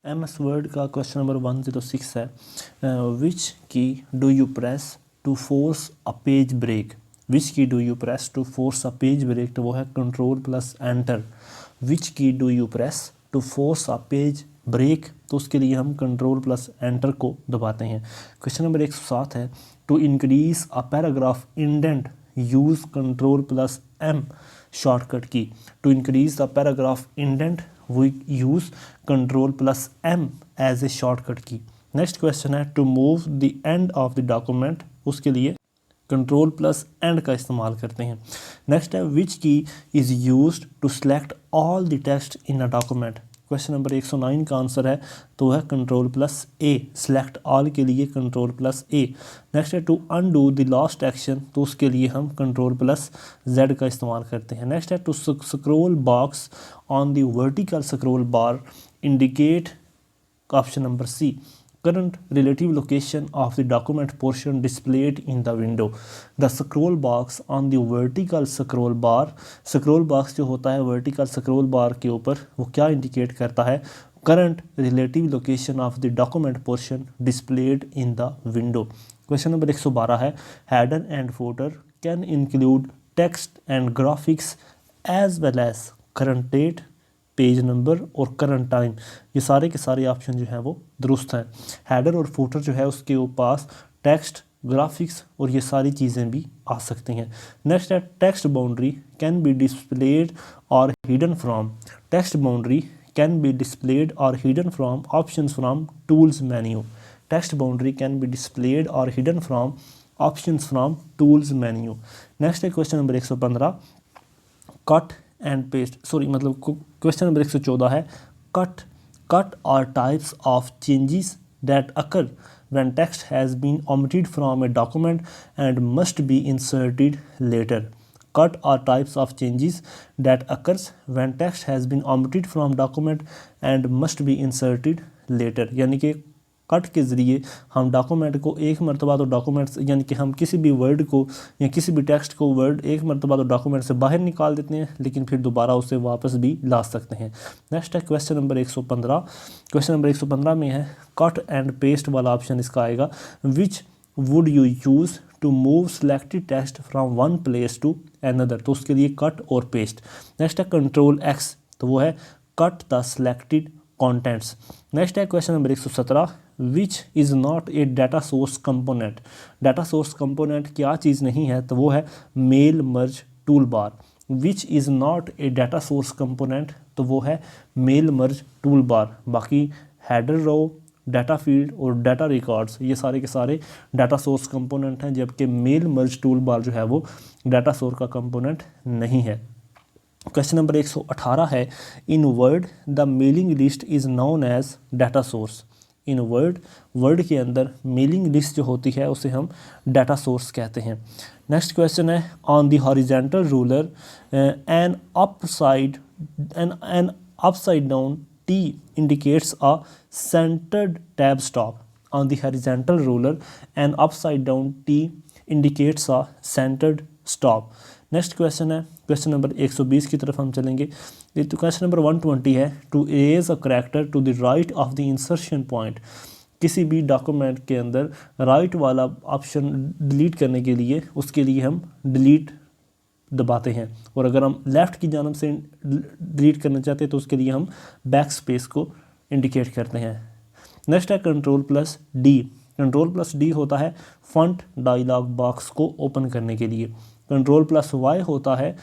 MS Word का question number 106 है, which key do you press to force a page break. Which key do you press to force a page break, तो वो है control plus enter. Which key do you press to force a page break, तो उसके लिए हम control plus enter को दबाते हैं। क्वेश्चन नंबर 107 है, to increase a paragraph indent use control plus M shortcut key. To increase the paragraph indent we use control plus M as a shortcut key। Next question है, to move the end of the document, उसके लिए control plus and का इस्तेमाल करते हैं। Next है, which key is used to select all the text in a document. Question number 109 का answer है तो है control plus a, select all के लिए कंट्रोल प्लस ए। नेक्स्ट है, to undo the last action, तो उसके लिए हम कंट्रोल प्लस जेड का इस्तेमाल करते हैं। नेक्स्ट है, to scroll box on the vertical scroll bar indicate, option number c, current relative location of the document portion displayed in the window। The scroll box on the vertical scroll box जो होता है vertical scroll bar के ऊपर, वो क्या indicate करता है? current relative location of the document portion displayed in the window। Question number 112 है, header and footer can include text and graphics as well as current date, page number और current time. ये सारे के सारे option जो हैं वो दुरुस्त हैं। हेडर और फुटर जो है उसके पास टेक्स्ट, ग्राफिक्स और ये सारी चीज़ें भी आ सकती हैं। नेक्स्ट है, text boundary can be displayed or hidden from. Text boundary can be displayed or hidden from options from tools menu. Text boundary can be displayed or hidden from options from tools menu. Next है question number 115, cut and paste, question number 114 है, cut are types of changes that occur when text has been omitted from a document and must be inserted later. Cut are types of changes that occurs when text has been omitted from document and must be inserted later, यानी कि cut के ज़रिए हम document को एक मरतबा तो documents, यानी कि हम किसी भी वर्ड को या किसी भी टेक्स्ट को वर्ड एक मरतबा तो डॉक्यूमेंट से बाहर निकाल देते हैं, लेकिन फिर दोबारा उसे वापस भी ला सकते हैं। नेक्स्ट है क्वेश्चन नंबर 115। क्वेश्चन नंबर 115 में है कट एंड पेस्ट वाला ऑप्शन इसका आएगा, which would you use to move selected text from one place to another, तो उसके लिए कट और पेस्ट। नेक्स्ट है कंट्रोल एक्स, तो वो है cut the selected contents. Next है question number 117, which is not a data source component. Data source component क्या चीज़ नहीं है, तो वो है mail merge tool bar. Which is not a data source component, तो वो है मेल मर्ज टूल बार। बाकी हेडर रो, डाटा फील्ड और डाटा रिकॉर्ड्स ये सारे के सारे डाटा सोर्स कंपोनेंट हैं, जबकि मेल मर्ज टूल बार जो है वो डाटा सोर्स का कंपोनेंट नहीं है। क्वेश्चन नंबर 118 है, in Word the mailing list is known as data source. In Word के अंदर मेलिंग लिस्ट जो होती है उसे हम डाटा सोर्स कहते हैं। नेक्स्ट क्वेश्चन है, on the horizontal ruler N upside down T indicates a centred tab stop. On the horizontal ruler N upside down T indicates a centred stop. Next question है question number 120 की तरफ हम चलेंगे। तो question number 120 है, to erase a character to the right of the insertion point. किसी भी document के अंदर राइट वाला ऑप्शन डिलीट करने के लिए उसके लिए हम डिलीट दबाते हैं, और अगर हम लेफ़्ट की जानब से डिलीट करना चाहते हैं तो उसके लिए हम बैक स्पेस को इंडिकेट करते हैं। नेक्स्ट है control plus D. Control plus D होता है फॉन्ट डायलॉग बॉक्स को ओपन करने के लिए। कंट्रोल प्लस वाई होता है,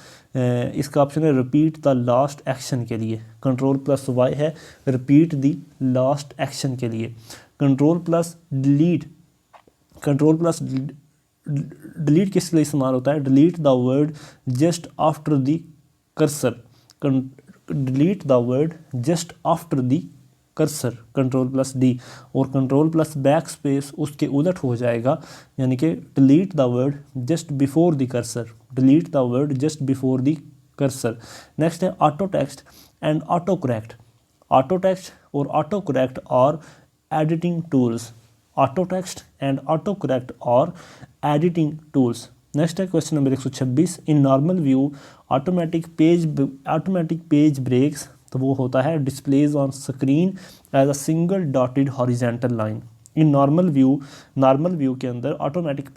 इसका ऑप्शन है रिपीट द लास्ट एक्शन के लिए। कंट्रोल प्लस वाई है रिपीट द लास्ट एक्शन के लिए। Control plus delete, control plus delete किस लिए इस्तेमाल होता है, delete the word just after the cursor. Delete the word just after the cursor, control plus D. और कंट्रोल प्लस बैक स्पेस उसके उलट हो जाएगा, यानी कि delete the word just before the cursor. Delete the word just before the cursor. Next है auto text and auto correct. Auto text और auto correct और editing tools. Auto text and auto correct और editing tools. Next है question number 126, in normal view automatic page breaks तो वो होता है displays on screen as a single dotted horizontal line. In normal view के अंदर automatic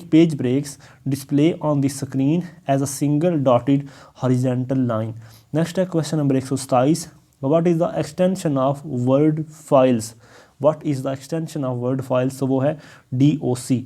page breaks display on the screen as a single dotted horizontal line. Next है question number 127, what is the extension of word files. What is the extension of word files, तो वो है DOC।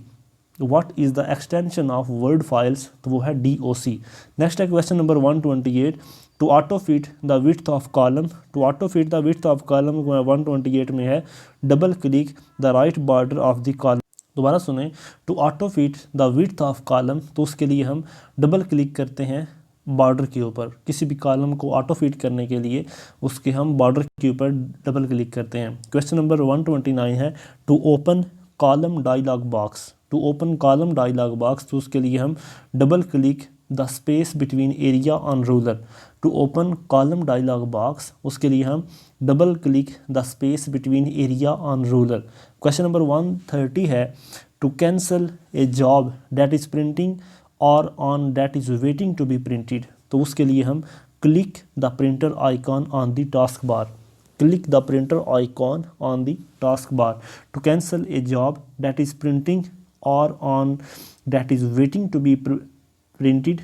What is the extension of word files, तो वो है DOC। Next है question number 128, to auto fit the width of column. To auto fit the width of column 128 में है double click the right border of the column. दोबारा सुने, to auto fit the width of column, तो उसके लिए हम double click करते हैं बॉर्डर के ऊपर। किसी भी कॉलम को ऑटो फिट करने के लिए उसके हम बॉर्डर के ऊपर डबल क्लिक करते हैं। क्वेश्चन नंबर 129 है to open column dialog box. To open column dialog box, तो उसके लिए हम double click the space between area on ruler. To open column dialog box, उसके लिए हम double click the space between area on ruler. Question number 130 है to cancel a job that is printing or on that is waiting to be printed, तो उसके लिए हम click the printer icon on the task bar. Click the printer icon on the task bar to cancel a job that is printing or on that is waiting to be printed.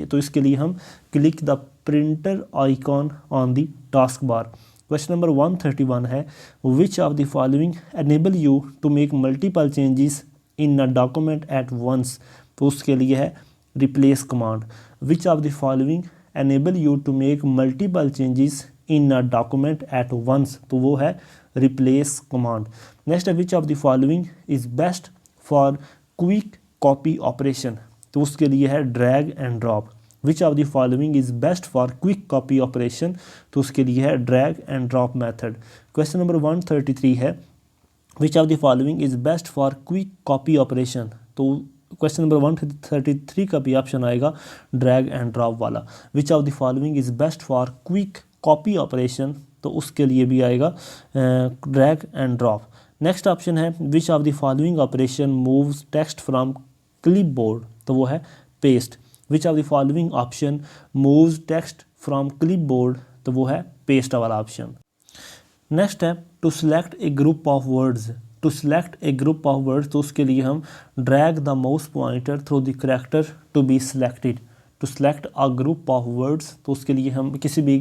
तो इसके लिए हम click the printer icon on the task bar. Question number 131 है which of the following enable you to make multiple changes in a document at once, तो उसके लिए है replace command. Which of the following enable you to make multiple changes in a document at once, तो वो है replace command. Next है which of the following is best for quick copy operation, तो उसके लिए है drag and drop. Which of the following is best for quick copy operation, तो उसके लिए है drag and drop method. Question number 133 है which of the following is best for quick copy operation, तो क्वेश्चन नंबर 133 का भी option आएगा drag and drop वाला। Which of the following is best for quick copy operation, तो उसके लिए भी आएगा drag and drop. Next option है which of the following operation moves text from clipboard, तो वो है paste. Which of the following option moves text from clipboard, तो वो है पेस्ट वाला ऑप्शन। नेक्स्ट है to select a group of words. To select a group of words, तो उसके लिए हम drag the mouse pointer through the character to be selected. To select a group of words, तो उसके लिए हम किसी भी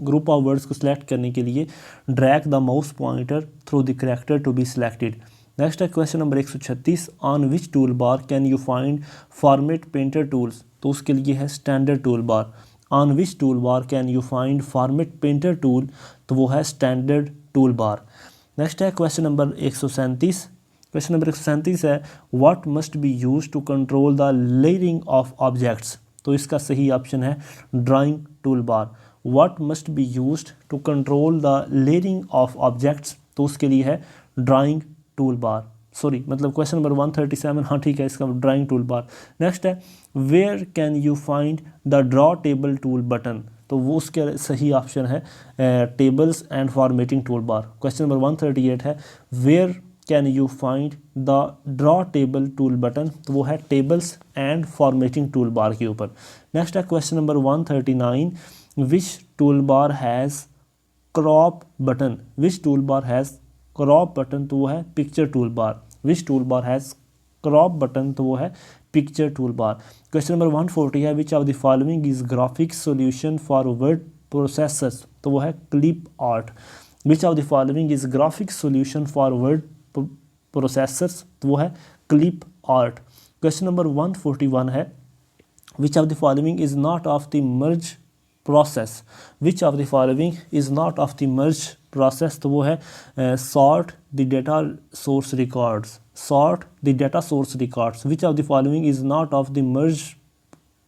ग्रुप ऑफ वर्ड्स को सिलेक्ट करने के लिए drag the mouse pointer through the character to be selected. Next है question number 136 on which tool bar can you find format painter tools, तो उसके लिए है standard tool bar. On which tool bar can you find format painter tool, तो वो है standard tool bar. Next है question number 137। Question number 137 है what must be use to control the layering of objects, तो इसका सही option है drawing tool bar. What must be use to control the layering of objects, तो उसके लिए है ड्राइंग टूल बार। सॉरी, मतलब क्वेश्चन नंबर 137, हाँ ठीक है, इसका ड्राइंग टूल बार। नेक्स्ट है where can you find the draw table tool button, तो वो उसके सही ऑप्शन है tables and formatting tool bar. Question number 138 है where can you find the draw table tool button, तो वो है tables and formatting tool bar के ऊपर। नेक्स्ट है question number 139 which tool bar has crop button. Which tool bar has crop button, तो वो है picture tool bar. Which tool bar has crop button, तो वो है picture tool bar. Question number 140 है which of the following is graphics solution for word processors, तो वो है clip art. Which of the following is graphics solution for word processors, तो वो है क्लिप आर्ट। क्वेश्चन नंबर 141 है which of the following is not of the merge process. Which of the following is not of the merge process, तो वो है sort the data source records. Sort the data source records. Which of the following is not of the merge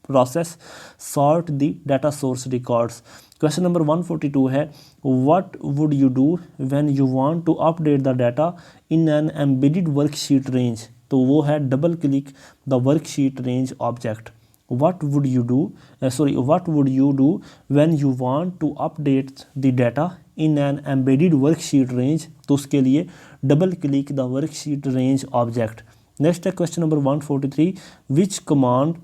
process, sort the data source records. Question number 142 है what would you do when you want to update the data in an embedded worksheet range, तो वो है double click the worksheet range object. what would you do when you want to update the data in an embedded worksheet range, तो उसके लिए double click the worksheet range object. Next है question number 143 which command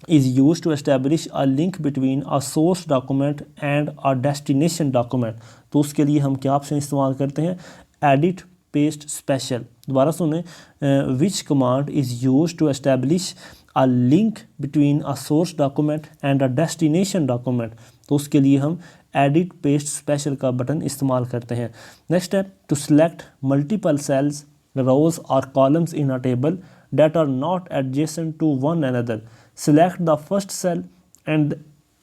is used to establish a link between a source document and a destination document. तो उसके लिए हम क्या option इस्तेमाल करते हैं, edit paste special. दोबारा सुने, which command is used to establish a link between a source document and a destination document. तो उसके लिए हम edit paste special का बटन इस्तेमाल करते हैं. नेक्स्ट है to select multiple cells, rows or columns in a table that are not adjacent to one another. Select the first cell and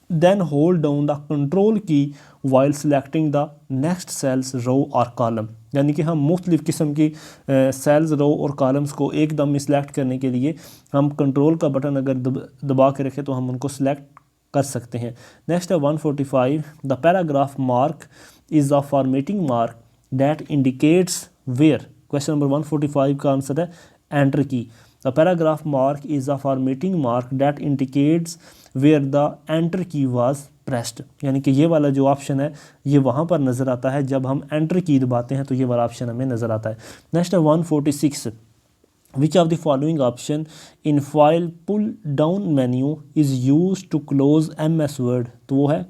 then hold down the control key while selecting the next cells, row or column. यानी कि हम मुख्तलिफ़ किस्म की sales, रो और columns को एकदम में सिलेक्ट करने के लिए हम कंट्रोल का बटन अगर दबा के रखें तो हम उनको सिलेक्ट कर सकते हैं. नेक्स्ट है 145. The paragraph mark is a formatting mark that indicates where. Question number 145 का आंसर है enter key. The paragraph mark is a formatting mark that indicates where the enter key was pressed. यानी कि ये वाला जो option है ये वहाँ पर नज़र आता है जब हम एंटर की दबाते हैं, तो ये वाला ऑप्शन हमें नज़र आता है. नेक्स्ट है 146. Which of the following option in file pull down menu is used to close MS Word. तो वो है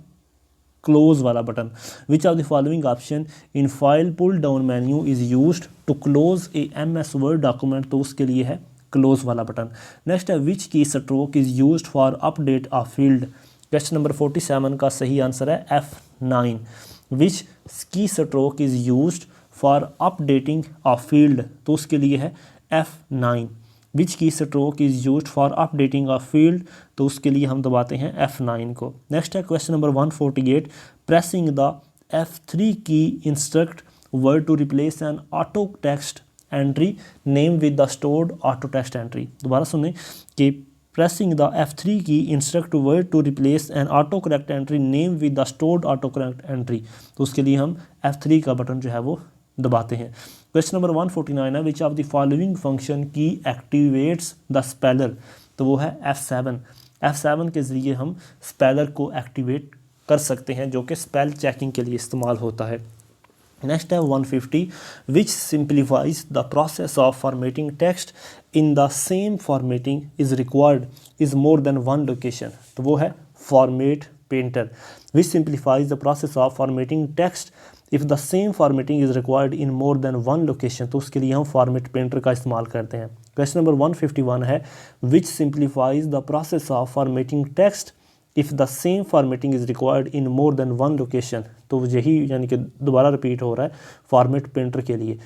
क्लोज वाला button. Which of the following option in file pull down menu is used to close a MS Word document. तो उसके लिए है close वाला button. Next है which key stroke is used for update a field. Question number 47 का सही answer है F9. Which key stroke is used for updating a field. तो उसके लिए है F9. Which key stroke is used for updating a field. तो उसके लिए हम दबाते हैं F9 को. नेक्स्ट है question number 148. Pressing the F3 key instruct word to replace an auto text entry name with the stored auto text entry. दोबारा सुनें कि pressing the F3 key instruct word to replace an autocorrect entry name with the stored autocorrect entry. तो उसके लिए हम F3 का button जो है वो दबाते हैं. क्वेश्चन नंबर 149 है which of the following function की एक्टिवेट्स द स्पेलर. तो वो है F7. F7 के ज़रिए हम स्पेलर को एक्टिवेट कर सकते हैं जो कि स्पेल चेकिंग के लिए इस्तेमाल होता है. नेक्स्ट है 150. Which simplifies the process of formatting text in the same formatting is required is more than one location. तो वो है format painter. Which simplifies the process of formatting text if the same formatting is required in more than one location. तो उसके लिए हम format painter का इस्तेमाल करते हैं. क्वेश्चन नंबर 151 है which simplifies the process of formatting text if the same formatting is required in more than one location. तो यही यानी कि दोबारा रिपीट हो रहा है फॉर्मेट पेंटर के लिए.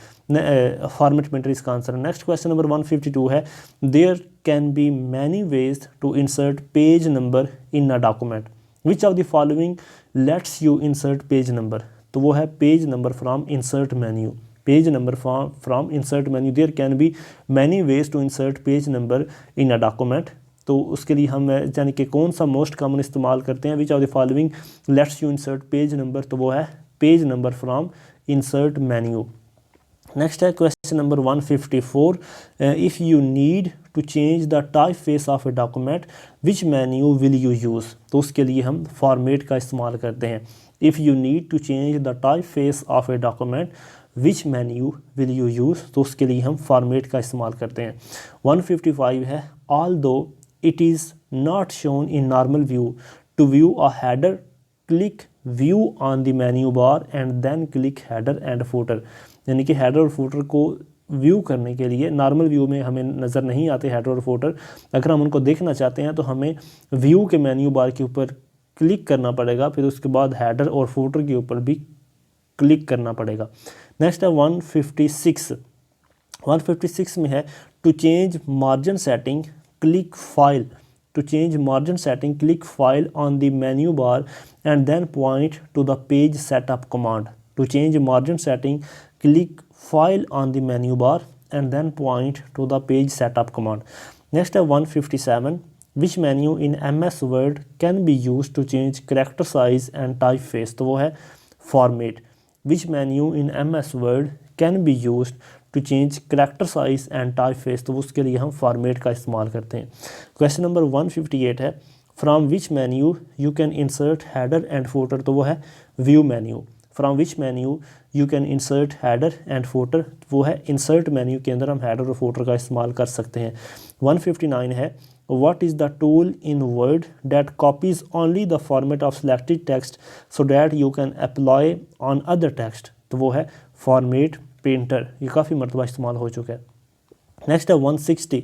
फॉर्मेट पेंटर इसका आंसर है. नेक्स्ट क्वेश्चन नंबर 152 है there can be many ways to insert page number in a document. Which of the following lets you insert page number. तो वो है page number from insert menu. Page number from insert menu. There can be many ways to insert page number in a document. तो उसके लिए हम यानी कि कौन सा मोस्ट कॉमन इस्तेमाल करते हैं. Which of the following lets you insert page number. तो वो है page number from insert menu. Next है question number 154. If you need to change the type face of a document which menu will you use. तो उसके लिए हम format का इस्तेमाल करते हैं. If you need to change the typeface of a document, which menu will you use. तो उसके लिए हम फॉर्मेट का इस्तेमाल करते हैं. 155 है although it is not shown in normal view, to view a header click view on the menu bar and then click header and footer. यानी कि हेडर और फूटर को व्यू करने के लिए नॉर्मल व्यू में हमें नज़र नहीं आते हेडर और फूटर. अगर हम उनको देखना चाहते हैं तो हमें व्यू के मेन्यू बार के ऊपर क्लिक करना पड़ेगा, फिर उसके बाद हेडर और फूटर के ऊपर भी क्लिक करना पड़ेगा. नेक्स्ट है 156. 156 में है to change margin setting click file. To change margin setting click file on the menu bar and then point to the page setup command. To change margin setting click file on the menu bar and then point to the page setup command. Next है 157. Which menu in MS Word can be used to change character size and typeface. तो वो है format. Which menu in MS Word can be used to change character size and typeface. तो उसके लिए हम format का इस्तेमाल करते हैं. Question number 158 है from which menu you can insert header and footer. तो वो है view menu. From which menu you can insert header and footer, वो है इंसर्ट मेन्यू के अंदर हम हैडर और फूटर का इस्तेमाल कर सकते हैं। 159 है what is the tool in word that copies only the format of selected text so that you can apply on other text, तो वो है फॉर्मेट पेंटर, ये काफ़ी मरतबा इस्तेमाल हो चुका है। नेक्स्ट है 160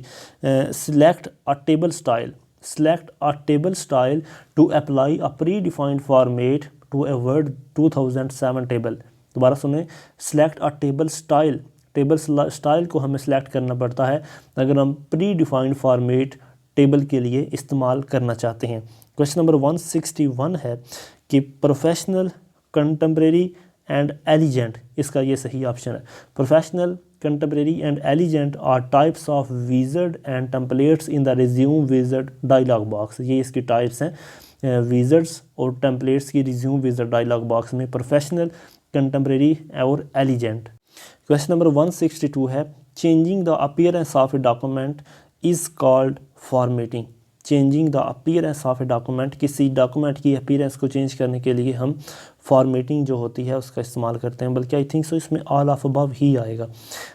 select a table style, select a table style to apply a predefined format to a Word 2007 table। दोबारा सुने, select a table style, table style को हमें सेलेक्ट करना पड़ता है अगर हम प्री डिफाइंड फॉर्मेट टेबल के लिए इस्तेमाल करना चाहते हैं। क्वेश्चन नंबर 161 है कि प्रोफेशनल, कंटेम्प्रेरी एंड एलिजेंट, इसका ये सही ऑप्शन है। Professional, contemporary and elegant are types of wizard and templates in the resume wizard dialog box। ये इसकी टाइप्स हैं wizards और templates की resume wizard dialog box में, प्रोफेशनल, कंटेम्प्रेरी और एलिजेंट। क्वेश्चन नंबर 162 है changing the appearance of a document is called formatting। Changing the appearance of a document, किसी document की अपीयरेंस को चेंज करने के लिए हम फॉर्मेटिंग जो होती है उसका इस्तेमाल करते हैं, बल्कि आई थिंक सो इसमें ऑल ऑफ अबव ही आएगा।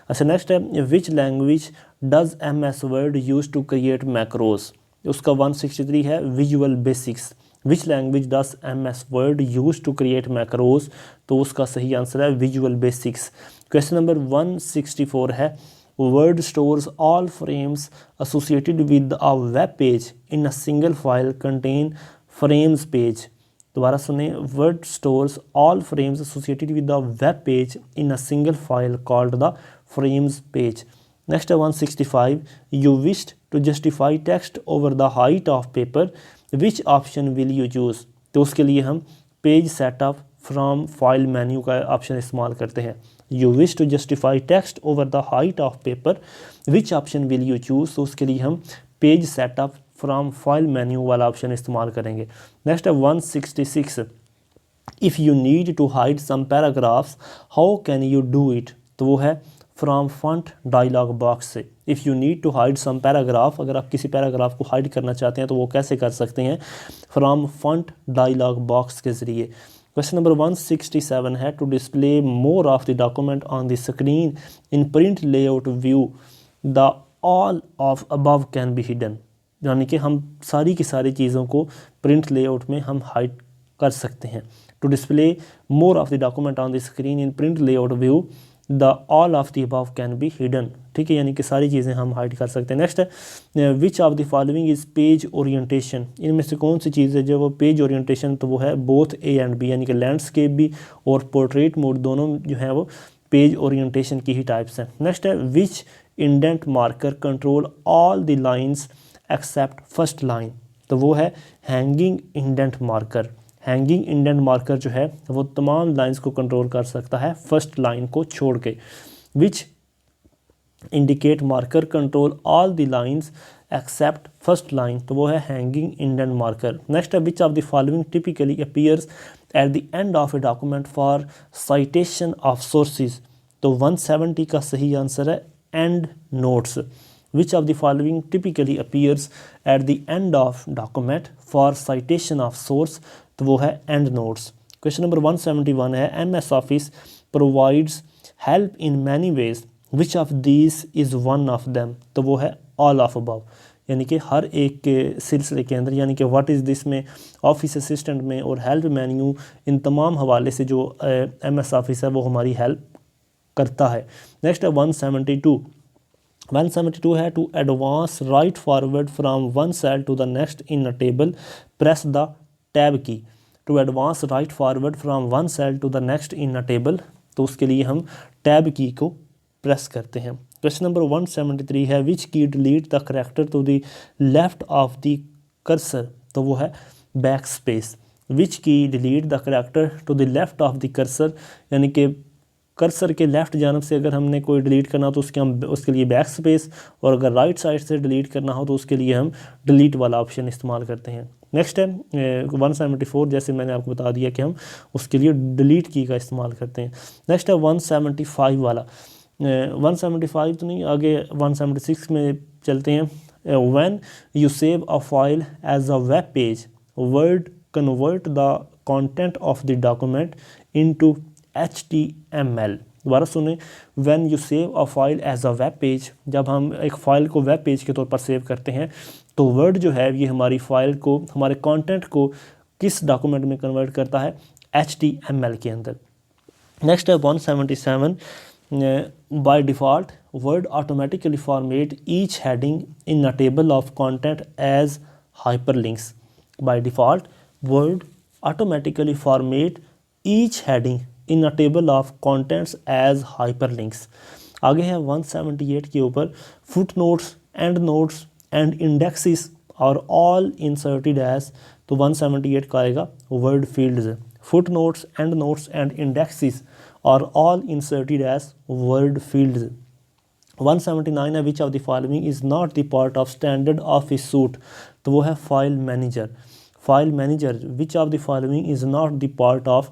अच्छा नेक्स्ट है which language does MS word use to create macros, उसका 163 है visual basics. Which language does MS word use to create macros, तो उसका सही आंसर है विजुअल बेसिक्स। क्वेश्चन नंबर 164 है Word stores all frames associated with a web page in a single file contain frames page। दोबारा सुने, Word stores all frames associated with the web page in a single file called the frames page। Next 165 you wished to justify text over the height of paper, which option will you choose, तो उसके लिए हम page setup from file menu का option इस्तेमाल करते हैं। You wish to justify text over the height of paper, which option will you choose, तो उसके लिए हम page setup from file menu वाला ऑप्शन इस्तेमाल करेंगे। नेक्स्ट है 166 if you need to hide some paragraphs how can you do it, तो वो है फ्रॉम फॉन्ट डायलॉग बॉक्स से। If you need to hide some paragraph, अगर आप किसी पैराग्राफ को हाइड करना चाहते हैं तो वो कैसे कर सकते हैं, फ्रॉम फॉन्ट डायलॉग बॉक्स के ज़रिए। क्वेश्चन नंबर 167 है to display more of the document on the screen in print layout view the all of above can be hidden, यानी कि हम सारी की सारी चीज़ों को प्रिंट लेआउट में हम हाइड कर सकते हैं। To display more of the document on the screen in print layout view the all of the above can be hidden, ठीक है, यानी कि सारी चीज़ें हम हाइड कर सकते हैं। नेक्स्ट है which of the following is page orientation, इनमें से कौन सी चीज़ है जो वो पेज ओरिएंटेशन, तो वो है बोथ A एंड B, यानी कि लैंडस्केप भी और पोर्ट्रेट मोड दोनों जो है वो पेज ओरिएंटेशन की ही टाइप्स हैं। नेक्स्ट है which indent marker control all the lines except first line, तो वो है hanging indent marker. Hanging indent marker जो है वो तमाम लाइंस को कंट्रोल कर सकता है फर्स्ट लाइन को छोड़ के। Which indicate marker control all the lines accept first line, तो वो है हैंगिंग इंडेंट मार्कर। नेक्स्ट है which of the following typically appears at the end of a document for citation of sources, तो 170 का सही आंसर है and notes. Which of the following typically appears at the end of document for citation of source, तो वो है end notes। Question number 171 है MS Office provides help in many ways, which of these is one of them, तो वो है all of above, यानी कि हर एक के सिलसिले के अंदर, यानी कि व्हाट इज़ दिस में, ऑफिस असिस्टेंट में और हेल्प मेन्यू, इन तमाम हवाले से जो MS Office है वो हमारी हेल्प करता है। नेक्स्ट है 172 है to advance right forward from one cell to the next in a table press the tab key, to advance right forward from one cell to the next in a table, तो उसके लिए हम tab की को press करते हैं। Question number 173 है which key delete the character to the left of the cursor, तो वो है backspace. Which key delete the character to the left of the cursor, यानी कि कर्सर के लेफ़्ट जानब से अगर हमने कोई डिलीट करना हो तो उसके लिए बैक स्पेस, और अगर राइट साइड से डिलीट करना हो तो उसके लिए हम डिलीट वाला ऑप्शन इस्तेमाल करते हैं। नेक्स्ट है 174, जैसे मैंने आपको बता दिया कि हम उसके लिए डिलीट की का इस्तेमाल करते हैं। नेक्स्ट है 175 वाला, 175 तो नहीं, आगे 176 में चलते हैं। When you save a file as a web page word convert the content of the document into HTML। दोबारा सुने, when you save a file as a web page, जब हम एक फ़ाइल को वेब पेज के तौर पर सेव करते हैं तो वर्ड जो है ये हमारी फ़ाइल को, हमारे कंटेंट को किस डॉक्यूमेंट में कन्वर्ट करता है, HTML के अंदर। नेक्स्ट है 177, by default word automatically format each heading in a table of content as hyperlinks। by default word automatically format each heading in a table of contents as hyperlinks। आगे है 178 के ऊपर, footnotes, endnotes and indexes are all inserted as, तो 178 का आएगा word fields। footnotes, endnotes and indexes are all inserted as word fields। 179 है which of the following is not the part of standard office suite, तो वो है file manager। file manager which of the following is not the part of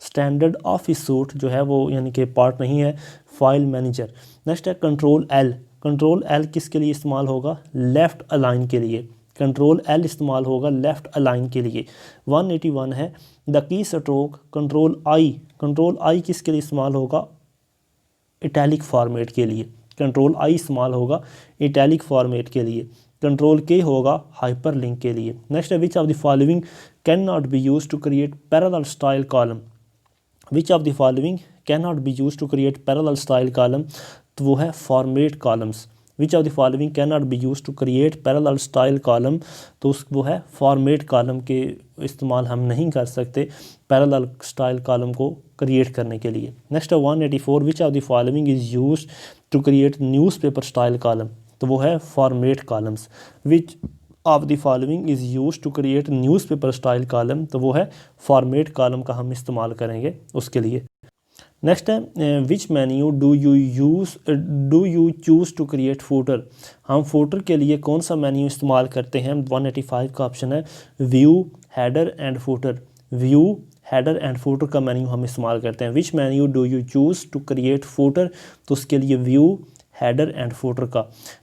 standard office suite, जो है वो यानी कि part नहीं है file manager। नेक्स्ट है कंट्रोल L। कंट्रोल L किसके लिए इस्तेमाल होगा, लेफ़्ट अलाइन के लिए। कंट्रोल L इस्तेमाल होगा लेफ़्ट अलाइन के लिए। 181 है the key stroke control I। Control I किसके लिए इस्तेमाल होगा, इटैलिक फॉर्मेट के लिए। कंट्रोल I इस्तेमाल होगा इटैलिक फॉर्मेट के लिए। कंट्रोल K होगा हाइपर लिंक के लिए। नेक्स्ट है which of the following can not be use to create parallel style column. Which of the following can not be use to create parallel style column, तो वो है format columns. Which of the following can not be use to create parallel style column, तो वो है format column के इस्तेमाल हम नहीं कर सकते पैरेलल स्टाइल कॉलम को क्रिएट करने के लिए। नेक्स्ट है 184 which of the following is use to create newspaper style column, तो वो है format columns. Which of the following is use to create newspaper style column, तो वो है फॉर्मेट कॉलम का हम इस्तेमाल करेंगे उसके लिए। नेक्स्ट है which menu do you choose to create footer. हम फूटर के लिए कौन सा मेन्यू इस्तेमाल करते हैं, 185 का ऑप्शन है view header and footer. View header and footer का मेन्यू हम इस्तेमाल करते हैं। Which menu do you choose to create footer, तो उसके लिए व्यू हेडर एंड फूटर का।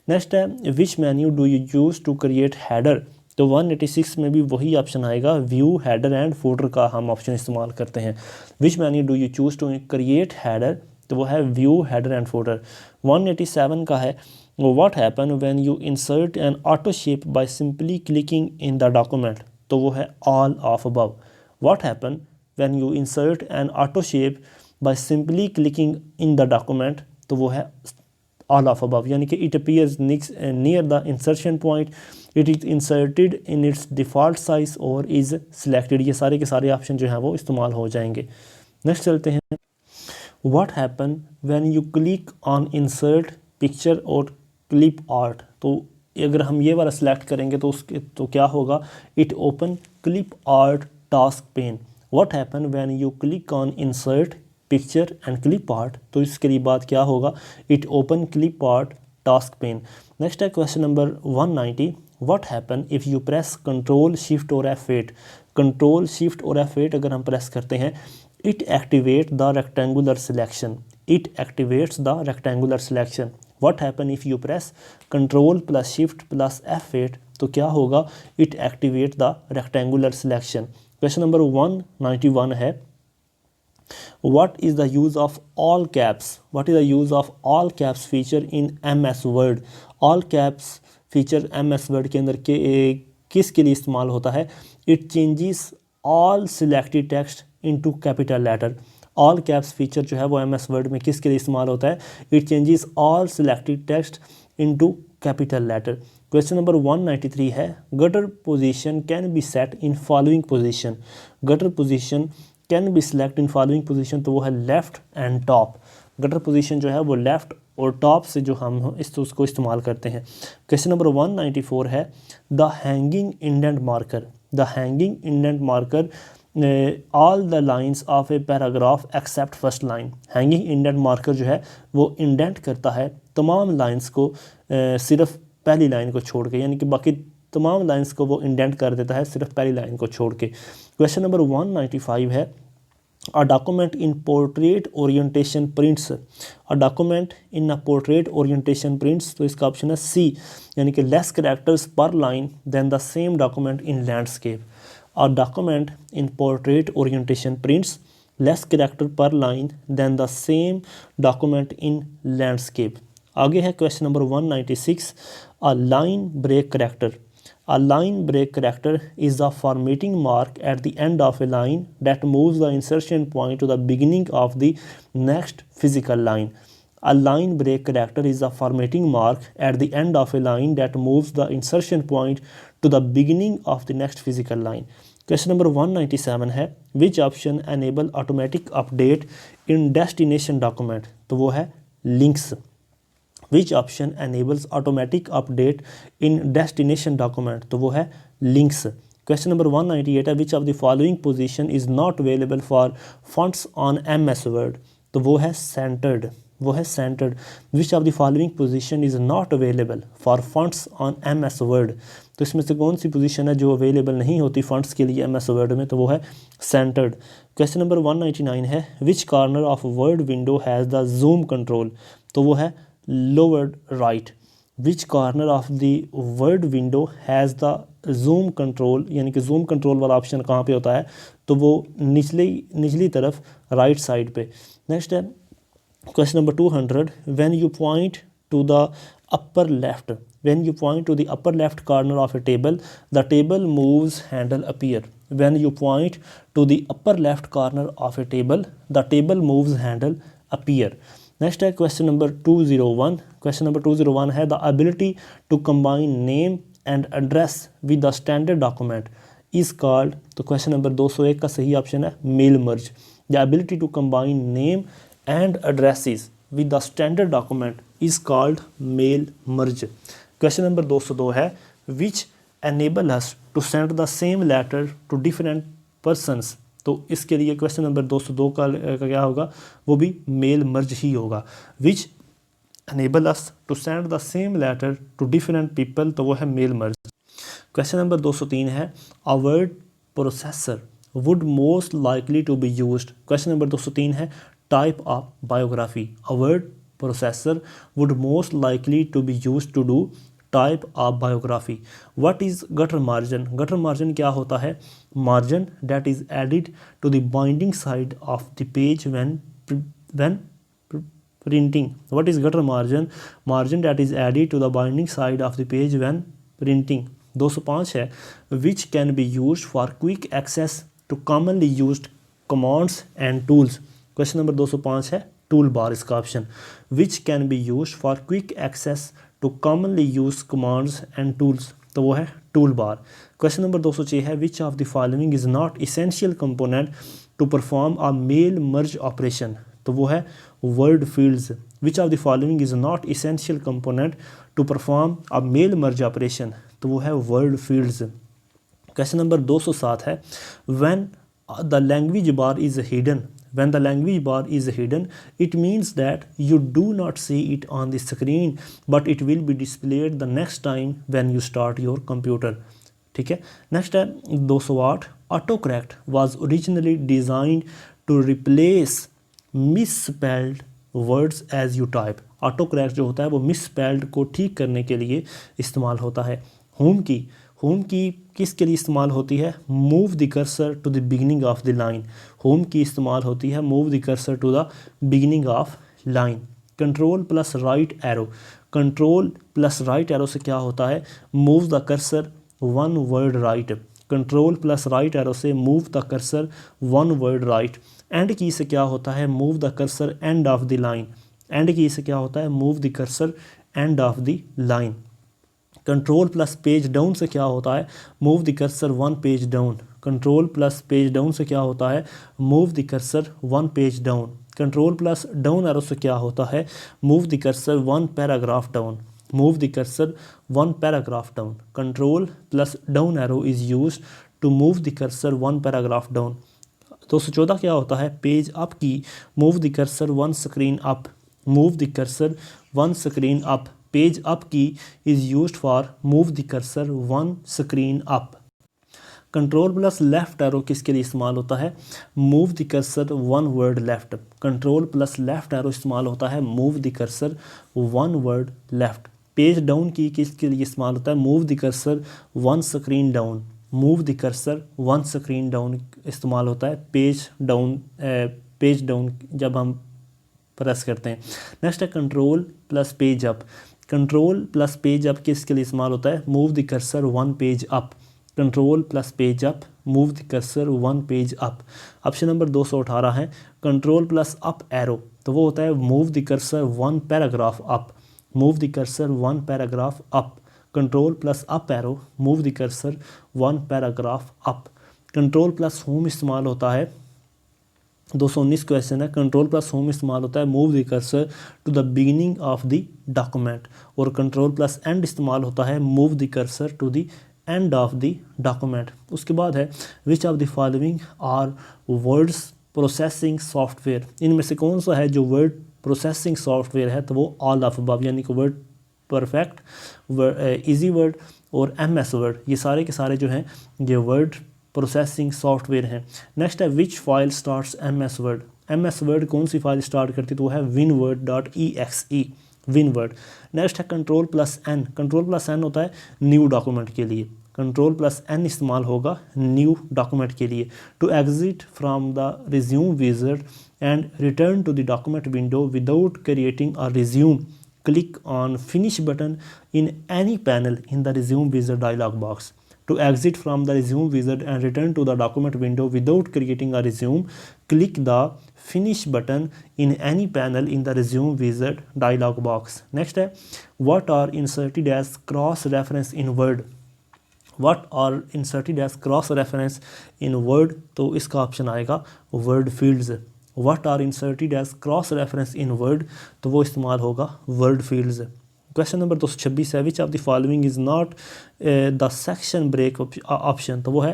नेक्स्ट है which menu do you choose to create header, तो 186 में भी वही ऑप्शन आएगा व्यू हेडर एंड फूटर का हम ऑप्शन इस्तेमाल करते हैं। Which menu do you choose to create header, तो वो है व्यू हेडर एंड फूटर। 187 का है what happen when you insert N auto shape by simply clicking in the document, तो वो है all of above. What happen when you insert N auto shape by simply clicking in the document, तो वो है all of above, यानी कि it appears near the insertion point, it is inserted in its default size और is selected. ये सारे के सारे ऑप्शन जो हैं वो इस्तेमाल हो जाएंगे। नेक्स्ट चलते हैं what happen when you click on insert picture और क्लिप आर्ट, तो अगर हम ये वाला सिलेक्ट करेंगे तो उसके तो क्या होगा, it open clip art task pane. What happen when you click on insert picture and clip art, तो इसके लिए बात क्या होगा, it open clip art task pane. Next है question number 190 what happen if you press control shift और F8। Control shift और F8 अगर हम प्रेस करते हैं, it activate the rectangular selection. It activates the rectangular selection. What happen if you press control plus shift plus F8, तो क्या होगा, it activate the rectangular selection. Question number 191 है What is the use of all caps? What is the use of all caps feature in MS Word? All caps feature MS Word के अंदर किसके लिए इस्तेमाल होता है? It changes all selected text into capital letter. All caps feature जो है वो MS Word में किसके लिए इस्तेमाल होता है? It changes all selected text into capital letter. Question number 193 है gutter position can be set in following position. Gutter position can be select in following position, तो वो है left and top. Gutter position जो है वो left और top से जो हम उसको इस्तेमाल करते हैं। क्वेश्चन नंबर 194 है the hanging indent marker. The hanging indent marker all the lines of a paragraph accept first line. Hanging indent marker जो है वो इंडेंट करता है तमाम लाइन्स को सिर्फ पहली लाइन को छोड़ के, यानी कि बाकी तमाम लाइंस को वो इंडेंट कर देता है सिर्फ पहली लाइन को छोड़ के। क्वेश्चन नंबर 195 है a document in portrait orientation prints. A document in a portrait orientation prints, तो इसका ऑप्शन है सी, यानी कि less characters per line than the same document in landscape. A document in portrait orientation prints less character per line than the same document in landscape. आगे है question number 196. A line break character. A line break character is the formatting mark at the end of a line that moves the insertion point to the beginning of the next physical line. A line break character is the formatting mark at the end of a line that moves the insertion point to the beginning of the next physical line. Question number 197 है which option enable automatic update in destination document, तो वो है links. Which option enables automatic update in destination document, तो वो है links. Question number 198 है which of the following position is not available for fonts on MS word, तो वो है सेंटर्ड. वो है centred. Which of the following position is not available for fonts on MS word, तो इसमें से कौन सी पोजीशन है जो अवेलेबल नहीं होती फॉन्ट्स के लिए MS वर्ड में, तो वो है सेंटर्ड. क्वेश्चन नंबर 199 है which corner of word window has the zoom control, तो वो है lower right. Which corner of the word window has the zoom control, यानी कि जूम कंट्रोल वाला ऑप्शन कहाँ पे होता है, तो वो निचली तरफ राइट साइड पे. नेक्स्ट है question number 200. When you point to the upper left, when you point to the upper left corner of a table, the table moves handle appear. When you point to the upper left corner of a table, the table moves handle appear. Next है question number 201. क्वेश्चन number 201 है the ability to combine name and address with the standard document is called, तो question number 201 का सही option है mail merge. The ability to combine name and addresses with the standard document is called mail merge. Question number 202 है which enable us to send the same letter to different persons, तो इसके लिए question number 202 का क्या होगा, वो भी mail merge ही होगा. Which enable us to send the same letter to different people, तो वो है मेल मर्ज. क्वेश्चन नंबर 203 है a word processor would most likely to be used. Question number 203 है type of biography. A word processor would most likely to be used to do type of biography. What is gutter margin? Gutter margin क्या होता है? Margin that is added to the binding side of the page when printing. What is gutter margin? Margin that is added to the binding side of the page when printing. 205 है which can be used for quick access to commonly used commands and tools. Question number 205 है tool bar इसका option. Which can be use for quick access to commonly use commands and tools, तो वो है tool bar. Question number 206 है which of the following is not essential component to perform a mail merge operation, तो वो है word fields. Which of the following is not essential component to perform a mail merge operation, तो वो है word fields. Question number 207 है when the language bar is hidden. When the language bar is hidden, it means that you do not see it on the screen, but it will be displayed the next time when you start your computer. ठीक है. Next है 208. Autocorrect was originally designed to replace misspelled words as you type. Autocorrect जो होता है वो misspelled को ठीक करने के लिए इस्तेमाल होता है. होम की किसके लिए इस्तेमाल होती है? Move the cursor to the beginning of the line. Home key इस्तेमाल होती है move the cursor to the beginning of line. Control plus right arrow. Control plus right arrow से क्या होता है? Move the cursor one word right. Control plus right arrow से move the cursor one word right. End key से क्या होता है? Move the cursor end of the line. End key से क्या होता है? Move the cursor end of the line. Control plus page down से क्या होता है? Move the cursor one page down. Control plus page down से क्या होता है? Move the cursor one page down. Control plus down arrow से क्या होता है? Move the cursor one paragraph down. Move the cursor one paragraph down. Control plus down arrow is used to move the cursor one paragraph down. 214 क्या होता है? Page up key. Move the cursor one screen up. Move the cursor one screen up. Page up key is used for move the cursor one screen up. Control plus left arrow किसके लिए इस्तेमाल होता है? Move the cursor one word left. Control plus left arrow इस्तेमाल होता है move the cursor one word left. Page down key किसके लिए इस्तेमाल होता है? Move the cursor one screen down. Move the cursor one screen down इस्तेमाल होता है पेज डाउन जब हम प्रेस करते हैं। नेक्स्ट है control plus page up. Control plus page up किसके लिए इस्तेमाल होता है? Move the cursor one page up. Control plus page up, move the cursor one page up. Option number 218 है कंट्रोल प्लस अप एरो, तो वो होता है move the cursor one paragraph up. Move the cursor one paragraph up. Control plus up arrow, move the cursor one paragraph up. Control plus home इस्तेमाल होता है 219 question है। Control plus home इस्तेमाल होता है move the cursor to the beginning of the document. और control plus end इस्तेमाल होता है move the cursor to the end of the document. उसके बाद है which of the following are words processing software. इनमें से कौन सा है जो वर्ड प्रोसेसिंग सॉफ्टवेयर है? तो वो ऑल ऑफ अबव, यानी कि वर्ड परफेक्ट, इजी वर्ड और MS वर्ड, ये सारे के सारे जो हैं ये वर्ड प्रोसेसिंग सॉफ्टवेयर हैं। नेक्स्ट है which file starts MS word. MS word कौन सी फाइल स्टार्ट करती है? तो वो है winword.exe, winword। नेक्स्ट है control plus N। Control plus N होता है न्यू डॉक्यूमेंट के लिए। कंट्रोल प्लस N इस्तेमाल होगा न्यू डॉक्यूमेंट के लिए। To exit from the resume wizard and return to the document window without creating a resume, click on finish button in any panel in the resume wizard dialog box. To exit from the resume wizard and return to the document window without creating a resume, click the finish button in any panel in the resume wizard dialog box. Next है what are inserted as cross reference in word। what are inserted as cross reference in word, तो इसका option आएगा word fields। what are inserted as cross reference in word, तो वो इस्तेमाल होगा word fields। Question number 226 है which of the following is not the section break option, तो वो है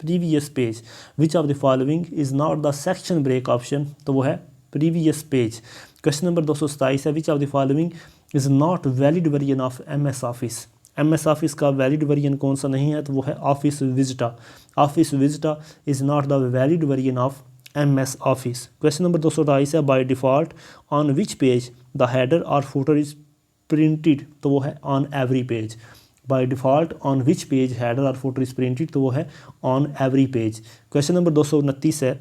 previous page. Which of the following is not the section break option, तो वो है प्रीवियस पेज। क्वेश्चन नंबर 227 है which of the following is not valid version of MS office. MS office का valid version कौन सा नहीं है? तो वो है office vista. Office vista is not the valid version of MS office. Question number 228 है by default on which page the header और फुटर इज प्रिंटेड, तो वो है on every page. By default on which page header और footer is printed, तो वो है on every page. Question number 229 है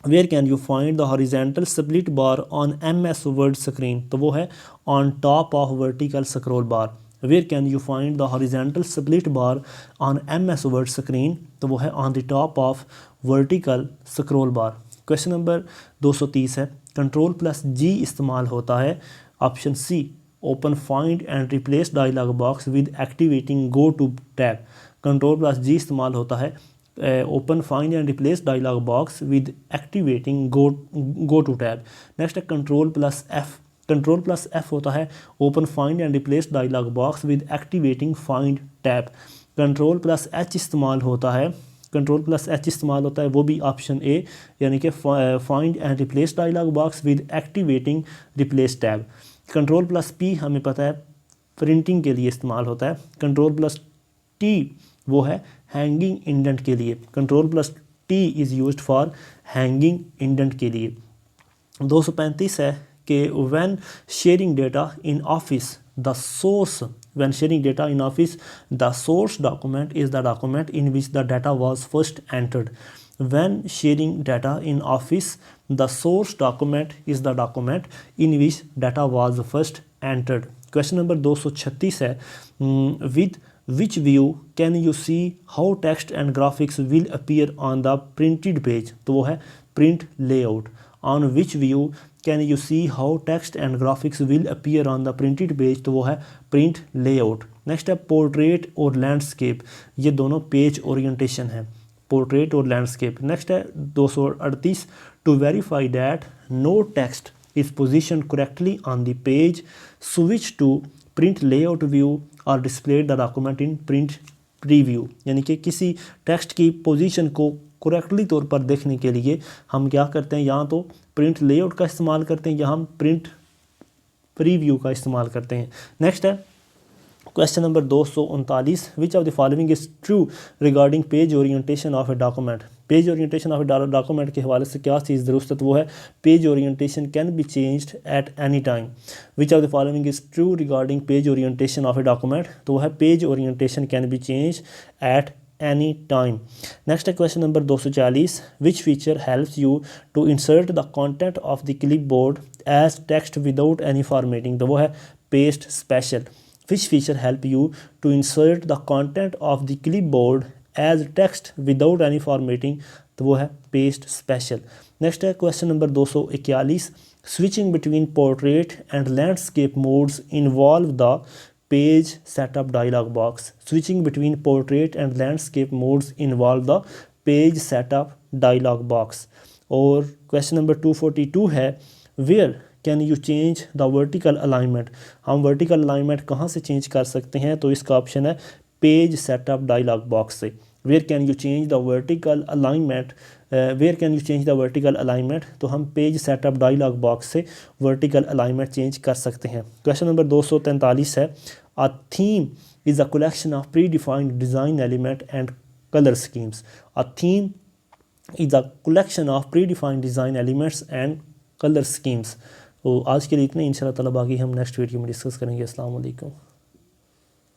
where can you find the horizontal split bar on MS word screen, तो वो है on top of vertical scroll bar. Where can you find the horizontal split bar on MS word screen, तो वो है on the top of vertical scroll bar. Question number 230 है control plus G इस्तेमाल होता है option C open find and replace dialog box with activating go to tab. Control plus G इस्तेमाल होता है open find and replace dialog box with activating go to tab. Next है control plus F। Control plus F होता है open find and replace dialog box with activating find tab. Control plus H इस्तेमाल होता है, control plus H इस्तेमाल होता है वो भी ऑप्शन A, यानी कि find and replace dialog box with activating replace tab. Control plus P हमें पता है प्रिंटिंग के लिए इस्तेमाल होता है। कंट्रोल प्लस T वो है हैंगिंग इंडेंट के लिए। Control plus T is used for hanging indent के लिए। 235 है कि when sharing data in office the source, when sharing data in office the source document is the document in which the data was first entered। when sharing data in office the source document is the document in which data was first entered। question number 236 है with which view can you see how text and graphics will appear on the printed page, तो वो है print layout। on which view can you see how text and graphics will appear on the printed page, तो वो है print layout. Next है portrait और landscape, ये दोनों पेज ओरिएंटेशन है, पोर्ट्रेट और लैंडस्केप। नेक्स्ट है 238 to verify that no text is position correctly on the page switch to print layout view और display the document in print preview, यानी कि किसी टेक्स्ट की पोजीशन को करेक्टली तौर पर देखने के लिए हम क्या करते हैं, यहाँ तो प्रिंट लेआउट का इस्तेमाल करते हैं या हम प्रिंट प्रीव्यू का इस्तेमाल करते हैं। नेक्स्ट है question number 239 which of the following is true regarding page orientation of a document. Page orientation of a document के हवाले से क्या चीज़ दुरुस्त है, तो वो है page orientation can be changed at any time. Which of the following is true regarding page orientation of a document, तो वो है page orientation can be change at any time. Next है question number 240, which feature helps you to insert the content of the clip board as text without any formatting, तो वो है paste special. Which feature help you to insert the content of the clip board as text without any formatting, तो वो है paste special. Next है question number 241, switching between portrait and landscape modes involve the page setup dialog box. Switching between portrait and landscape modes involve the page setup dialog box. और question number 242 है, where can you change the vertical alignment. हम vertical alignment कहाँ से change कर सकते हैं, तो इसका ऑप्शन है पेज सेटअप डायलॉग बॉक्स से। Where can you change the vertical alignment, where can you change the vertical alignment, तो हम पेज सेटअप डायलॉग बॉक्स से वर्टिकल अलाइनमेंट चेंज कर सकते हैं। क्वेश्चन नंबर 243 है, a theme is a collection of predefined design element and colour schemes. A theme is a collection of predefined design elements and colour schemes. तो आज के लिए इतना, इंशाल्लाह ताला बाकी हम नेक्स्ट वीडियो में डिस्कस करेंगे। अस्सलाम वालेकुम।